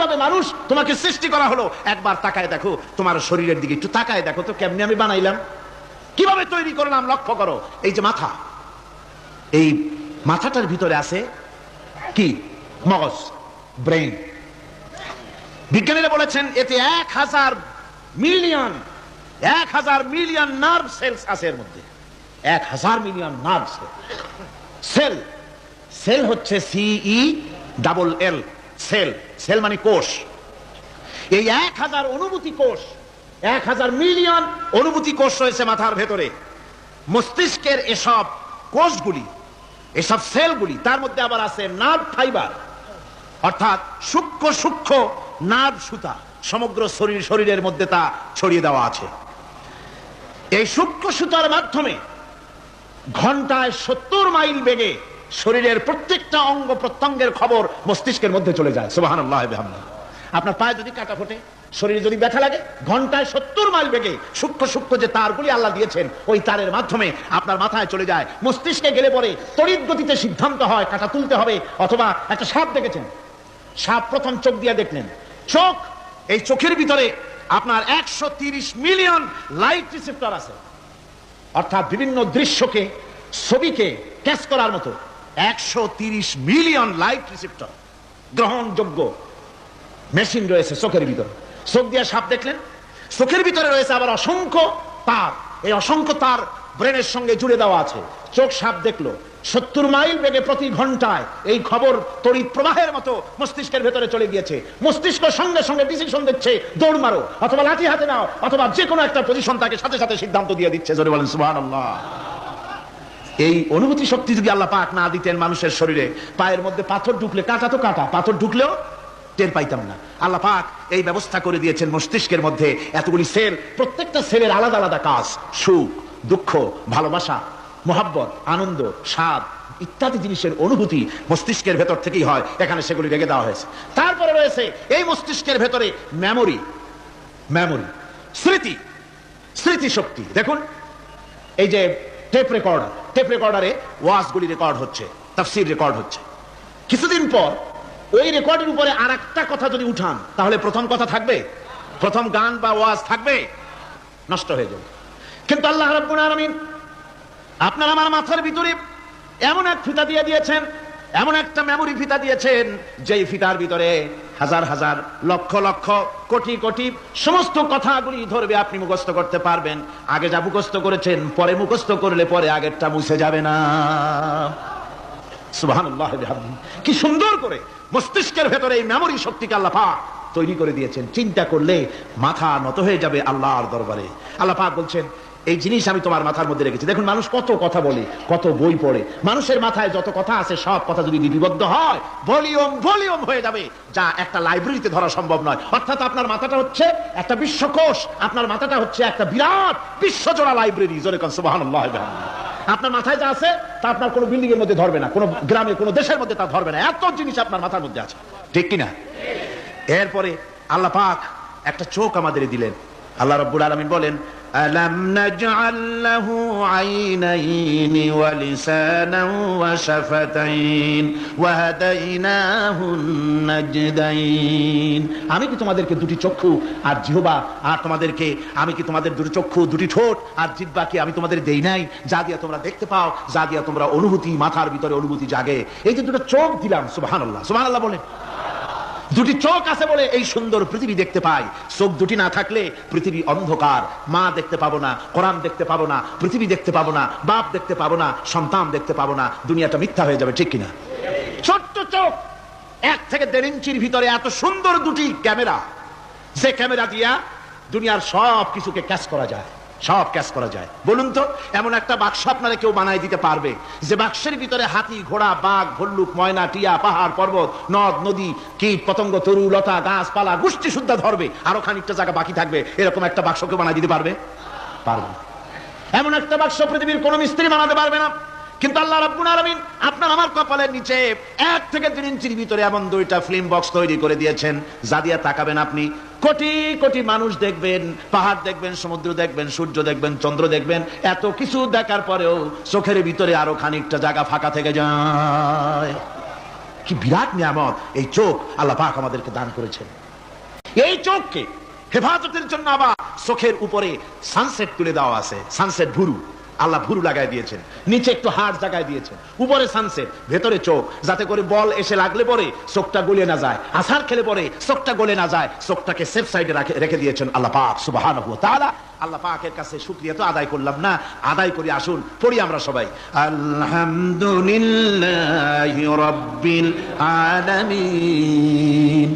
কিভাবে মানুষ তোমাকে সৃষ্টি করা হলো, একবার তাকায় দেখো, তোমার শরীরের দিকে একটু তাকায় দেখো তো কেমনে আমি বানাইলাম, কিভাবে তৈরি করলাম, লক্ষ্য করো। এই যে মাথা, এই মাথাটার ভিতরে আছে কি? মগজ, ব্রেইন। বিজ্ঞানীরা বলেছেন এতে 1000 মিলিয়ন নার্ভ সেলস আছে এর মধ্যে। 1000 মিলিয়ন নার্ভ সেল। সেল হচ্ছে CELL, সেল। সেল মানে কোষ। এই 1000 অনুভূতি কোষ, 1000 মিলিয়ন অনুভূতি কোষ রয়েছে মাথার ভেতরে। মস্তিষ্কের এসব কোষগুলি, এসব সেলগুলি, তার মধ্যে আবার আছে নার্ভ ফাইবার, অর্থাৎ সূক্ষ্ম সূক্ষ্ম নার্ভ সুতা, সমগ্র শরীরের মধ্যে তা ছড়িয়ে দেওয়া আছে। এই সূক্ষ্ম সুতার মাধ্যমে ঘন্টায় 70 মাইল বেগে শরীরের প্রত্যেকটা অঙ্গ প্রত্যঙ্গের খবর মস্তিষ্কের মধ্যে চলে যায়। সুবহানাল্লাহ বিহামদিহি। আপনার পায়ে যদি কাটা ফোটে, শরীরে যদি ব্যথা লাগে, ঘন্টায় 70 মাইল বেগে সূক্ষ্ম সূক্ষ্ম যে তারগুলি আল্লাহ দিয়েছেন, ওই তারের মাধ্যমে আপনার মাথায় চলে যায়। মস্তিষ্কে গেলে পরে তড়িৎ গতিতে সিদ্ধান্ত হয় কাটা তুলতে হবে। অথবা একটা সাপ দেখেছেন, সাপ প্রথম চোখ দিয়ে দেখলেন, চোখ, এই চোখের ভিতরে আপনার 130 মিলিয়ন লাইট রিসেপ্টর আছে, অর্থাৎ বিভিন্ন দৃশ্যকে, ছবিকে ক্যাচ করার মতো 130 মিলিয়ন লাইট রিসেপ্টর, গ্রহণযোগ্য মেশিন রয়েছে চোখের ভিতরে। চোখ দিয়ে সাপ দেখলেন, চোখের ভিতরে রয়েছে আবার অসংখ্য তার। এই অসংখ্য তার ব্রেনের সঙ্গে জুড়ে দেওয়া আছে। চোখ সাপ দেখলো, 70 মাইল বেগে প্রতি ঘন্টায় এই খবর তড়িৎ প্রবাহের মতো মস্তিষ্কের ভেতরে চলে গিয়েছে। মস্তিষ্ক সঙ্গে সঙ্গে ডিসিশন দিচ্ছে, দৌড় মারো, অথবা লাঠি হাতে নাও, অথবা যে কোনো একটা পজিশন তাকে সাথে সাথে সিদ্ধান্ত দিয়ে দিচ্ছে। জোরে বলেন সুবহানাল্লাহ। এই অনুভূতি শক্তি যদি আল্লাহ পাক না দিতেন মানুষের শরীরে, পায়ের মধ্যে পাথর ঢুকলে, কাটা তো কাটা, পাথর ঢুকলেও টের পাইতাম না। আল্লাহ পাক এই ব্যবস্থা করে দিয়েছেন মস্তিষ্কের মধ্যে এতগুলি সেল, প্রত্যেকটা সেলের আলাদা আলাদা কাজ। সুখ, দুঃখ, ভালোবাসা, মোহাব্বত, আনন্দ, স্বাদ ইত্যাদি জিনিসের অনুভূতি মস্তিষ্কের ভেতর থেকেই হয়। এখানে সেগুলি রেখে দেওয়া হয়েছে। তারপরে রয়েছে এই মস্তিষ্কের ভেতরে মেমোরি, স্মৃতি, স্মৃতি শক্তি। দেখুন এই যে টেপ রেকর্ডারে ওয়াজগুলি রেকর্ড হচ্ছে, তাফসীর রেকর্ড হচ্ছে। কিছুদিন পর ওই রেকর্ডের উপরে আর একটা কথা যদি উঠান, তাহলে প্রথম কথা থাকবে? প্রথম গান বা ওয়াজ থাকবে? নষ্ট হয়ে যাবে। কিন্তু আল্লাহ রাব্বুল আলামিন আপনার আমার মাথার ভিতরে এমন এক ফিতা দিয়ে দিয়েছেন, এমন একটা মেমোরি ফিতা দিয়েছেন, যেই ফিতার ভিতরে হাজার হাজার, লক্ষ লক্ষ, কোটি কোটি সমস্ত কথাগুলি ধরবে, আপনি মুখস্থ করতে পারবেন। আগে যা মুখস্থ করেছেন, পরে মুখস্থ করলে পরে আগেরটা মুছে যাবে না। সুবহানাল্লাহ বিহামদিহি। কি সুন্দর করে মস্তিষ্কের ভেতরে এই মেমোরি শক্তিকে আল্লাহ পাক তৈরি করে দিয়েছেন। চিন্তা করলে মাথা নত হয়ে যাবে আল্লাহর দরবারে। আল্লাহ পাক বলছেন এই জিনিস আমি তোমার মাথার মধ্যে রেখেছি। দেখুন মানুষ কত কথা বলে, কত বই পড়ে, মানুষের মাথায় যত কথা আছে সব কথা যদি লিপিবদ্ধ হয়, ভলিউম হয়ে যাবে, যা একটা লাইব্রেরিতে ধরা সম্ভব নয়। অর্থাৎ আপনার মাথাটা হচ্ছে একটা বিশ্বকোষ, আপনার মাথাটা হচ্ছে একটা বিরাট বিশ্বজোড়া লাইব্রেরি। জোরে কোন সুবহানাল্লাহ। আপনার মাথায় যা আছে তা আপনার কোনো বিল্ডিং এর মধ্যে ধরবে না, কোনো গ্রামে, কোনো দেশের মধ্যে তা ধরবে না। এত জিনিস আপনার মাথার মধ্যে আছে, ঠিক কিনা? এরপরে আল্লাহ পাক একটা চোখ আমাদের দিলেন। আল্লাহ রাব্বুল আলামিন বলেন, আলাম নাজআল লাহু আইনাইনি ওয়া লিসানান ওয়া শাফাতাইন ওয়া হাদাইনাহুন নাজদাইন। আমি কি তোমাদেরকে দুটি চক্ষু আর জিহ্বা, আর তোমাদেরকে আমি কি তোমাদের দুটি চক্ষু, দুটি ঠোঁট আর জিহ্বাকে আমি তোমাদের দেই নাই, যা দিয়ে তোমরা দেখতে পাও, যা দিয়ে তোমরা অনুভূতি, মাথার ভিতরে অনুভূতি জাগে। এই যে দুটো চোখ দিলাম, সুবহানাল্লাহ, সুবহানাল্লাহ বলেন। দুটি চোখ আছে বলে এই সুন্দর পৃথিবী দেখতে পাই। চোখ দুটি না থাকলে পৃথিবী অন্ধকার, মা দেখতে পাবো না, কোরআন দেখতে পাবো না, পৃথিবী দেখতে পাবো না, বাপ দেখতে পাবো না, সন্তান দেখতে পাবো না, দুনিয়াটা মিথ্যা হয়ে যাবে, ঠিক কিনা? ছোট্ট চোখ, 1 থেকে 1.5 ইঞ্চির ভিতরে এত সুন্দর দুটি ক্যামেরা, যে ক্যামেরা দিয়া দুনিয়ার সব কিছুকে ক্যাচ করা যায়, সব ক্যাচ করা যায়। বলুন তো এমন একটা বাক্স আপনারা কেউ বানাই দিতে পারবে যে বাক্সের ভিতরে হাতি, ঘোড়া, বাঘ, ভল্লুক, ময়না, টিয়া, পাহাড়, পর্বত, নদ, নদী, কীট, পতঙ্গ, তরু, লতা, গাছপালা, গোষ্ঠী শুদ্ধা ধরবে, আরো খানিকটা জায়গা বাকি থাকবে, এরকম একটা বাক্স কেউ বানাই দিতে পারবে? পারবে না। এমন একটা বাক্স পৃথিবীর কোন মিস্ত্রি বানাতে পারবে না। কিন্তু আল্লাহ রাব্বুল আলামিন আপনার আমার কপালের নিচে 1 থেকে 3 ইঞ্চির ভিতরে এমন 2টা ফিল্ম বক্স তৈরি করে দিয়েছেন, যা দিয়ে তাকাবেন আপনি কোটি কোটি মানুষ দেখবেন, পাহাড় দেখবেন, সমুদ্র দেখবেন, সূর্য দেখবেন, চন্দ্র দেখবেন। এত কিছু দেখার পরেও চোখের ভিতরে আরো খানিকটা জায়গা ফাঁকা থেকে যায়। কি বিরাট নিয়ামত এই চোখ আল্লাহ পাক আমাদেরকে দান করেছেন। এই চোখকে হেফাজতের জন্য আবার চোখের উপরে সানসেট তুলে দেওয়া আছে, সানসেট ভুরু, আল্লাহ ভুরু লাগাই দিয়েছেন, নিচে একটু হাড় জায়গায় দিয়েছেন, উপরে সানসেট, ভেতরে চোখ, যাতে করে বল এসে লাগলে পরে চোখটা গলে না যায়, আছাড় খেলে পরে চোখটা গলে না যায়, চোখটাকে সেফ সাইডে রেখে দিয়েছেন আল্লাহ পাক সুবহানাহু ওয়া তাআলা। আল্লাহ পাকের কাছে শুকরিয়া তো আদায় করলাম না, আদায় করি, আসুন পড়ি আমরা সবাই আলহামদুলিল্লাহি রাব্বিল আলামিন।